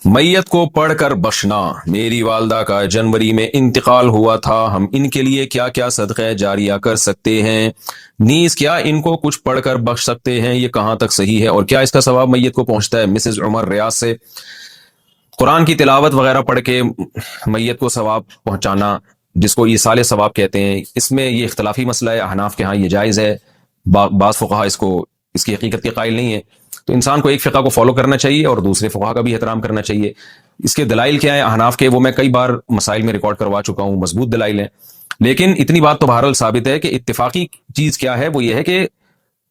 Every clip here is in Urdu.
میت کو پڑھ کر بخشنا۔ میری والدہ کا جنوری میں انتقال ہوا تھا، ہم ان کے لیے کیا کیا صدقہ جاریہ کر سکتے ہیں؟ نیز کیا ان کو کچھ پڑھ کر بخش سکتے ہیں؟ یہ کہاں تک صحیح ہے اور کیا اس کا ثواب میت کو پہنچتا ہے؟ مسز عمر ریاض سے۔ قرآن کی تلاوت وغیرہ پڑھ کے میت کو ثواب پہنچانا، جس کو ایصال ثواب کہتے ہیں، اس میں یہ اختلافی مسئلہ ہے۔ احناف کے ہاں یہ جائز ہے، بعض فقہا اس کی حقیقت کے قائل نہیں ہے۔ تو انسان کو ایک فقہ کو فالو کرنا چاہیے اور دوسرے فقہا کا بھی احترام کرنا چاہیے۔ اس کے دلائل کیا ہیں احناف کے، وہ میں کئی بار مسائل میں ریکارڈ کروا چکا ہوں، مضبوط دلائل ہیں۔ لیکن اتنی بات تو بہرحال ثابت ہے کہ اتفاقی چیز کیا ہے، وہ یہ ہے کہ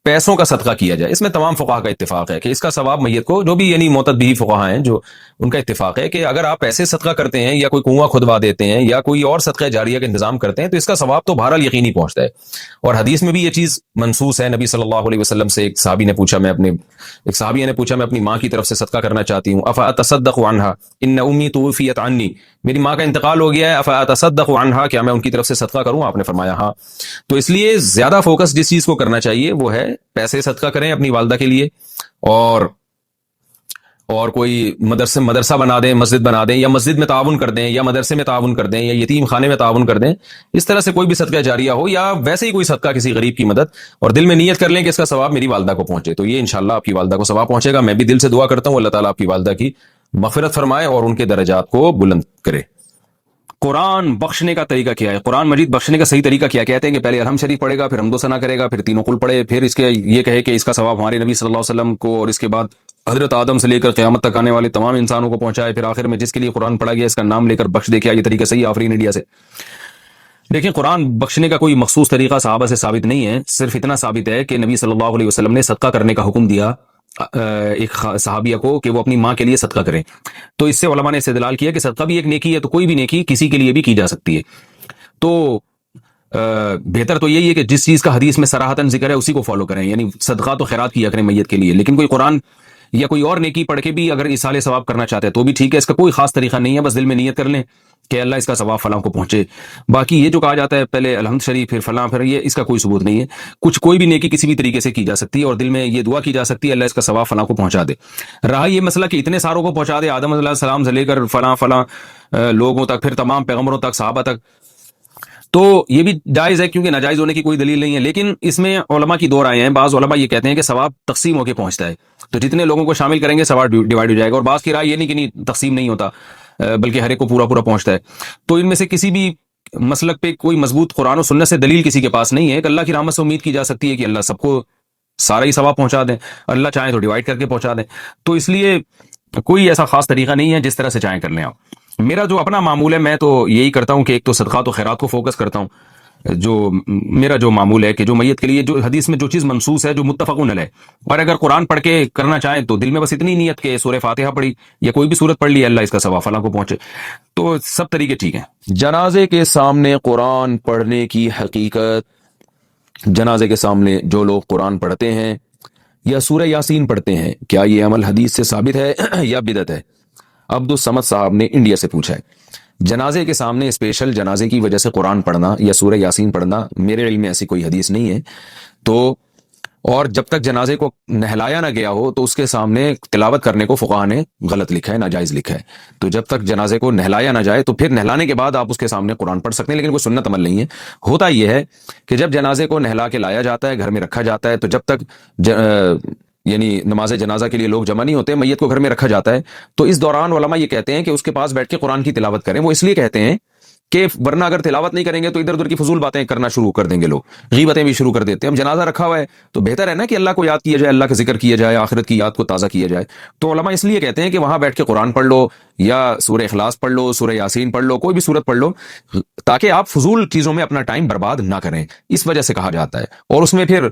پیسوں کا صدقہ کیا جائے۔ اس میں تمام فقہا کا اتفاق ہے کہ اس کا ثواب میت کو، جو بھی یعنی معتد بھی فقہا ہیں جو ان کا اتفاق ہے کہ اگر آپ پیسے صدقہ کرتے ہیں یا کوئی کنواں کھدوا دیتے ہیں یا کوئی اور صدقہ جاریہ کا انتظام کرتے ہیں تو اس کا ثواب تو بہرحال یقینی پہنچتا ہے۔ اور حدیث میں بھی یہ چیز منصوص ہے۔ نبی صلی اللہ علیہ وسلم سے ایک صحابیہ نے پوچھا میں اپنی ماں کی طرف سے صدقہ کرنا چاہتی ہوں، افاتصدق عنہا ان امی توفیت عنی، میری ماں کا انتقال ہو گیا ہے، افاتصدق عنہا، کیا میں ان کی طرف سے صدقہ کروں؟ آپ نے فرمایا ہاں۔ تو اس لیے زیادہ فوکس جس چیز کو کرنا چاہیے وہ ہے پیسے صدقہ کریں اپنی والدہ کے لیے، اور کوئی مدرسہ بنا دیں، مسجد بنا دیں، یا مسجد میں تعاون کر دیں، یا مدرسے میں تعاون کر دیں، یا یتیم خانے میں تعاون کر دیں۔ اس طرح سے کوئی بھی صدقہ جاریہ ہو یا ویسے ہی کوئی صدقہ کسی غریب کی مدد، اور دل میں نیت کر لیں کہ اس کا ثواب میری والدہ کو پہنچے، تو یہ انشاءاللہ آپ کی والدہ کو ثواب پہنچے گا۔ میں بھی دل سے دعا کرتا ہوں اللہ تعالیٰ آپ کی والدہ کی مغفرت فرمائے اور ان کے درجات کو بلند کرے۔ قرآن بخشنے کا طریقہ کیا ہے؟ قرآن مجید بخشنے کا صحیح طریقہ کیا؟ کہتے ہیں کہ پہلے الحمد شریف پڑھے گا، پھر حمد و ثنا کرے گا، پھر تینوں قل پڑھے، پھر اس کے یہ کہے کہ اس کا ثواب ہمارے نبی صلی اللہ علیہ وسلم کو اور اس کے بعد حضرت آدم سے لے کر قیامت تک آنے والے تمام انسانوں کو پہنچائے، پھر آخر میں جس کے لیے قرآن پڑھا گیا اس کا نام لے کر بخش دے۔ کیا یہ طریقہ صحیح آفرین انڈیا سے؟ دیکھیں، قرآن بخشنے کا کوئی مخصوص طریقہ صحابہ سے ثابت نہیں ہے، صرف اتنا ثابت ہے کہ نبی صلی اللہ علیہ وسلم نے صدقہ کرنے کا حکم دیا ایک صحابیہ کو کہ وہ اپنی ماں کے لیے صدقہ کریں۔ تو اس سے علماء نے استدلال کیا کہ صدقہ بھی ایک نیکی ہے، تو کوئی بھی نیکی کسی کے لیے بھی کی جا سکتی ہے۔ تو بہتر تو یہی ہے کہ جس چیز کا حدیث میں صراحتاً ذکر ہے اسی کو فالو کریں، یعنی صدقہ تو خیرات کیا کریں میت کے لیے، لیکن کوئی قرآن یا کوئی اور نیکی پڑھ کے بھی اگر ایصال ثواب کرنا چاہتے ہیں تو بھی ٹھیک ہے، اس کا کوئی خاص طریقہ نہیں ہے، بس دل میں نیت کر لیں کہ اللہ اس کا ثواب فلاں کو پہنچے۔ باقی یہ جو کہا جاتا ہے پہلے الحمد شریف پھر فلاں پھر یہ، اس کا کوئی ثبوت نہیں ہے۔ کوئی بھی نیکی کسی بھی طریقے سے کی جا سکتی ہے اور دل میں یہ دعا کی جا سکتی ہے اللہ اس کا ثواب فلاں کو پہنچا دے۔ رہا یہ مسئلہ کہ اتنے ساروں کو پہنچا دے، آدم علیہ السلام سے لے کر فلاں لوگوں تک، پھر تمام پیغمبروں تک، صحابہ تک، تو یہ بھی جائز ہے کیونکہ ناجائز ہونے کی کوئی دلیل نہیں ہے۔ لیکن اس میں علماء کی دو رائے ہیں۔ بعض علماء یہ کہتے ہیں کہ ثواب تقسیم ہو کے پہنچتا ہے، تو جتنے لوگوں کو شامل کریں گے ثواب ڈیوائڈ ہو جائے گا، اور بعض کی رائے یہ نہیں کہ نہیں تقسیم نہیں ہوتا بلکہ ہر ایک کو پورا پہنچتا ہے۔ تو ان میں سے کسی بھی مسلک پہ کوئی مضبوط قرآن و سنت سے دلیل کسی کے پاس نہیں ہے کہ اللہ کی رحمت سے امید کی جا سکتی ہے کہ اللہ سب کو سارا ہی ثواب پہنچا دیں، اللہ چاہیں تو ڈیوائڈ کر کے پہنچا دیں۔ تو اس لیے کوئی ایسا خاص طریقہ نہیں ہے، جس طرح سے چاہیں کر لیں آپ۔ میرا جو اپنا معمول ہے، میں تو یہی کرتا ہوں کہ ایک تو صدقات و خیرات کو فوکس کرتا ہوں۔ میرا جو معمول ہے کہ جو میت کے لیے جو حدیث میں جو چیز منصوص ہے، جو متفقون علیہ، اور اگر قرآن پڑھ کے کرنا چاہیں تو دل میں بس اتنی نیت کہ سورہ فاتحہ پڑھی یا کوئی بھی سورت پڑھ لی، اللہ اس کا ثواب فلاں کو پہنچے، تو سب طریقے ٹھیک ہیں۔ جنازے کے سامنے قرآن پڑھنے کی حقیقت۔ جنازے کے سامنے جو لوگ قرآن پڑھتے ہیں یا سورہ یاسین پڑھتے ہیں، کیا یہ عمل حدیث سے ثابت ہے یا بدعت ہے؟ عبد الصمد صاحب نے انڈیا سے پوچھا ہے۔ جنازے کے سامنے اسپیشل جنازے کی وجہ سے قرآن پڑھنا یا سورہ یاسین پڑھنا، میرے علم میں ایسی کوئی حدیث نہیں ہے۔ تو اور جب تک جنازے کو نہلایا نہ گیا ہو تو اس کے سامنے تلاوت کرنے کو فقہا نے غلط لکھا ہے، ناجائز لکھا ہے۔ تو جب تک جنازے کو نہلایا نہ جائے تو پھر نہلانے کے بعد آپ اس کے سامنے قرآن پڑھ سکتے ہیں، لیکن کوئی سنت عمل نہیں ہے۔ ہوتا یہ ہے کہ جب جنازے کو نہلا کے لایا جاتا ہے، گھر میں رکھا جاتا ہے، تو جب تک یعنی نماز جنازہ کے لیے لوگ جمع نہیں ہوتے، میت کو گھر میں رکھا جاتا ہے، تو اس دوران علماء یہ کہتے ہیں کہ اس کے پاس بیٹھ کے قرآن کی تلاوت کریں۔ وہ اس لیے کہتے ہیں کہ ورنہ اگر تلاوت نہیں کریں گے تو ادھر ادھر کی فضول باتیں کرنا شروع کر دیں گے، لوگ غیبتیں بھی شروع کر دیتے ہیں۔ اب جنازہ رکھا ہوا ہے تو بہتر ہے نا کہ اللہ کو یاد کیا جائے، اللہ کا ذکر کیا جائے، آخرت کی یاد کو تازہ کیا جائے۔ تو علماء اس لیے کہتے ہیں کہ وہاں بیٹھ کے قرآن پڑھ لو، یا سورہ اخلاص پڑھ لو، سورہ یاسین پڑھ لو، کوئی بھی سورت پڑھ لو، تاکہ آپ فضول چیزوں میں اپنا ٹائم برباد نہ کریں، اس وجہ سے کہا جاتا ہے۔ اور اس میں پھر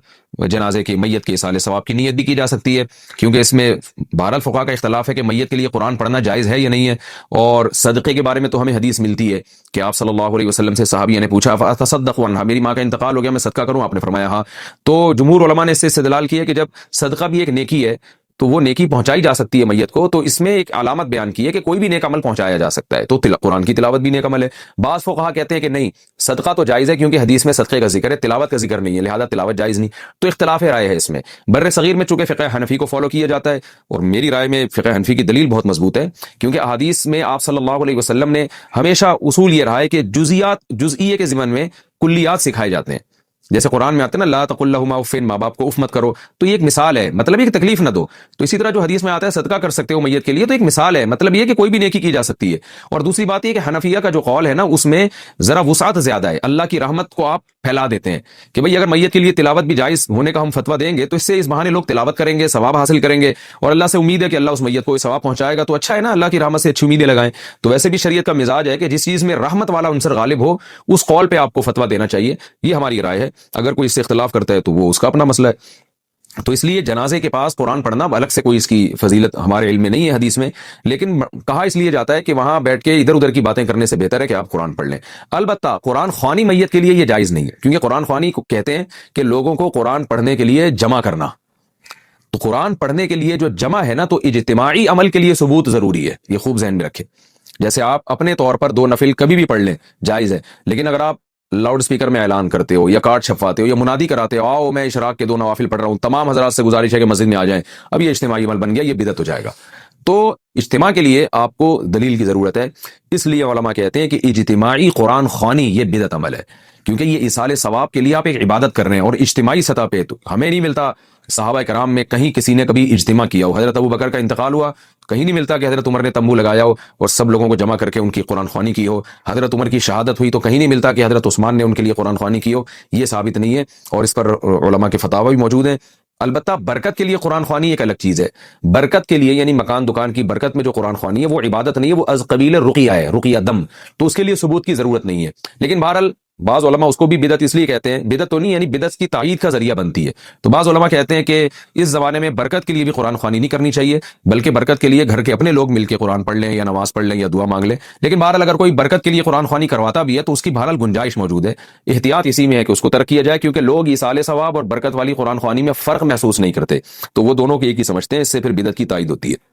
جنازے کی میت کے ایصال ثواب کی نیت بھی کی جا سکتی ہے، کیونکہ اس میں بہرحال فقہا کا اختلاف ہے کہ میت کے لیے قرآن پڑھنا جائز ہے یا نہیں ہے۔ اور صدقے کے بارے میں تو ہمیں حدیث ملتی ہے کہ آپ صلی اللہ علیہ وسلم سے صحابیہ نے پوچھا فاتصدق عنہا، میری ماں کا انتقال ہو گیا، میں صدقہ کروں؟ آپ نے فرمایا ہاں۔ تو جمہور علماء نے اس سے استدلال کیا کہ جب صدقہ بھی ایک نیکی ہے تو وہ نیکی پہنچائی جا سکتی ہے میت کو. تو اس میں ایک علامت بیان کی ہے کہ کوئی بھی نیک عمل پہنچایا جا سکتا ہے. تو قرآن کی تلاوت بھی نیک عمل ہے. بعض فقہا کہتے ہیں کہ نہیں صدقہ تو جائز ہے کیونکہ حدیث میں صدقے کا ذکر ہے, تلاوت کا ذکر نہیں ہے, لہذا تلاوت جائز نہیں. تو اختلاف رائے ہے اس میں. بر صغیر میں چونکہ فقہ حنفی کو فالو کیا جاتا ہے, اور میری رائے میں فقہ حنفی کی دلیل بہت مضبوط ہے, کیونکہ احادیث میں آپ صلی اللہ علیہ وسلم نے ہمیشہ اصول یہ رہا ہے کہ جزئیے کے ضمن میں کلیات سکھائے جاتے ہیں. جیسے قرآن میں آتے ہیں نا لا تقل لهما اف, ماں باپ کو اف مت کرو, تو یہ ایک مثال ہے, مطلب یہ کہ تکلیف نہ دو. تو اسی طرح جو حدیث میں آتا ہے صدقہ کر سکتے ہو میت کے لیے, تو ایک مثال ہے, مطلب یہ کہ کوئی بھی نیکی کی جا سکتی ہے. اور دوسری بات یہ کہ حنفیہ کا جو قول ہے نا اس میں ذرا وسعت زیادہ ہے, اللہ کی رحمت کو آپ پھیلا دیتے ہیں کہ بھئی اگر میت کے لیے تلاوت بھی جائز ہونے کا ہم فتویٰ دیں گے تو اس سے اس بہانے لوگ تلاوت کریں گے, ثواب حاصل کریں گے, اور اللہ سے امید ہے کہ اللہ اس میت کو ثواب پہنچائے گا. تو اچھا ہے نا, اللہ کی رحمت سے اچھی امیدیں لگائیں. تو ویسے بھی شریعت کا مزاج ہے کہ جس چیز میں رحمت والا عنصر غالب ہو اس قول پہ آپ کو فتویٰ دینا چاہیے. یہ ہماری رائے ہے. اگر کوئی اس سے اختلاف کرتا ہے تو وہ اس کا اپنا مسئلہ ہے. تو اس لیے جنازے کے پاس قرآن پڑھنا الگ سے کوئی اس کی فضیلت ہمارے علم میں نہیں ہے حدیث میں, لیکن کہا اس لیے جاتا ہے کہ وہاں بیٹھ کے ادھر ادھر کی باتیں کرنے سے بہتر ہے کہ آپ قرآن پڑھ لیں. البتہ قرآن خوانی میت کے لیے یہ جائز نہیں ہے, کیونکہ قرآن خوانی کو کہتے ہیں کہ لوگوں کو قرآن پڑھنے کے لیے جمع کرنا. تو قرآن پڑھنے کے لیے جو جمع ہے نا, تو اجتماعی عمل کے لیے ثبوت ضروری ہے, یہ خوب ذہن میں رکھیں. جیسے آپ اپنے طور پر 2 نفل کبھی بھی پڑھ لیں جائز ہے, لیکن اگر آپ لاؤڈ سپیکر میں اعلان کرتے ہو یا کارڈ چھپواتے ہو یا منادی کراتے ہو آؤ میں اشراق کے 2 نوافل پڑھ رہا ہوں, تمام حضرات سے گزارش ہے کہ مسجد میں آ جائیں, اب یہ اجتماعی عمل بن گیا, یہ بدعت ہو جائے گا. تو اجتماع کے لیے آپ کو دلیل کی ضرورت ہے. اس لیے علماء کہتے ہیں کہ اجتماعی قرآن خوانی یہ بدعت عمل ہے, کیونکہ یہ ایصال ثواب کے لیے آپ ایک عبادت کر رہے ہیں, اور اجتماعی سطح پہ تو ہمیں نہیں ملتا صحابہ کرام میں کہیں کسی نے کبھی اجتماع کیا ہو. حضرت ابو بکر کا انتقال ہوا, کہیں نہیں ملتا کہ حضرت عمر نے تمبو لگایا ہو اور سب لوگوں کو جمع کر کے ان کی قرآن خوانی کی ہو. حضرت عمر کی شہادت ہوئی تو کہیں نہیں ملتا کہ حضرت عثمان نے ان کے لیے قرآن خوانی کی ہو. یہ ثابت نہیں ہے, اور اس پر علماء کے فتاوی بھی موجود ہیں. البتہ برکت کے لیے قرآن خوانی ایک الگ چیز ہے. برکت کے لیے یعنی مکان دکان کی برکت میں جو قرآن خوانی ہے وہ عبادت نہیں ہے, وہ از قبیل رقیہ ہے, رقیہ دم. تو اس کے لیے ثبوت کی ضرورت نہیں ہے. لیکن بہرحال بعض علماء اس کو بھی بدعت اس لیے کہتے ہیں, بدعت تو نہیں یعنی بدعت کی تائید کا ذریعہ بنتی ہے. تو بعض علماء کہتے ہیں کہ اس زمانے میں برکت کے لیے بھی قرآن خوانی نہیں کرنی چاہیے, بلکہ برکت کے لیے گھر کے اپنے لوگ مل کے قرآن پڑھ لیں یا نماز پڑھ لیں یا دعا مانگ لیں. لیکن بہرحال اگر کوئی برکت کے لیے قرآن خوانی کرواتا بھی ہے تو اس کی بہرحال گنجائش موجود ہے. احتیاط اسی میں ہے کہ اس کو ترک کیا جائے, کیونکہ لوگ ایصال ثواب اور برکت والی قرآن خوانی میں فرق محسوس نہیں کرتے, تو وہ دونوں کو ایک ہی سمجھتے ہیں, اس سے پھر بدعت کی تائید ہوتی ہے.